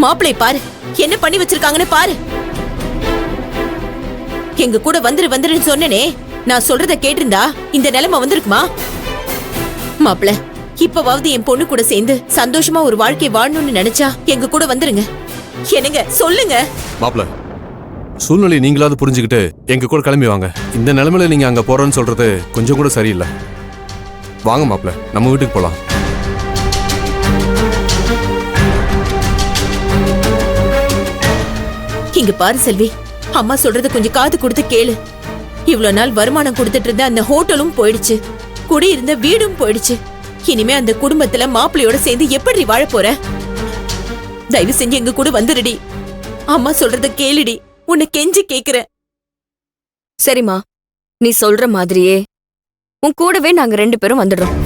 மாப்பிளை பாரு, என்ன பண்ணி வச்சிருக்காங்கன்னு பாரு. எங்க கூட வந்துருன்னு சொன்னனே, நான் சொல்றத கேட்டிருந்தா இந்த நிலைமை வந்திருக்குமா? மாப்பிள, இப்பவாவது என் பொண்ணு கூட சேர்ந்து சந்தோஷமா ஒரு வாழ்க்கை வாழணும்னு நினைச்சா எங்க கூட வந்துருங்க. என்னங்க சொல்லுங்க. மாப்பிள, சூழ்நிலை நீங்களாவது புரிஞ்சுக்கிட்டு எங்க கூட கிளம்பி வாங்க. இந்த நிலைமையில நீங்க அங்க போறோன்னு சொல்றது கொஞ்சம் கூட சரியில்லை. வாங்க மாப்பிள, நம்ம வீட்டுக்கு போலாம். இங்க பாரு செல்வி, அம்மா சொல்றத கொஞ்சம் காது கொடுத்து கேளு. இவ்வளவு நாள் வருமானம் கொடுத்துட்டு இருந்த அந்த ஹோட்டலும் போயிடுச்சு, குடியிருந்த வீடும் போயிடுச்சு. இனிமே அந்த குடும்பத்துல மாப்பிள்ளையோட சேர்ந்து எப்படி வாழ போற? தயவு செஞ்சு எங்க கூட வந்துருடி. அம்மா சொல்றத கேளுடி, உன்னை கெஞ்சி கேக்குறேன். சரிம்மா, நீ சொல்ற மாதிரியே உன் கூடவே நாங்க 2 பேரும் வந்துடுறோம்.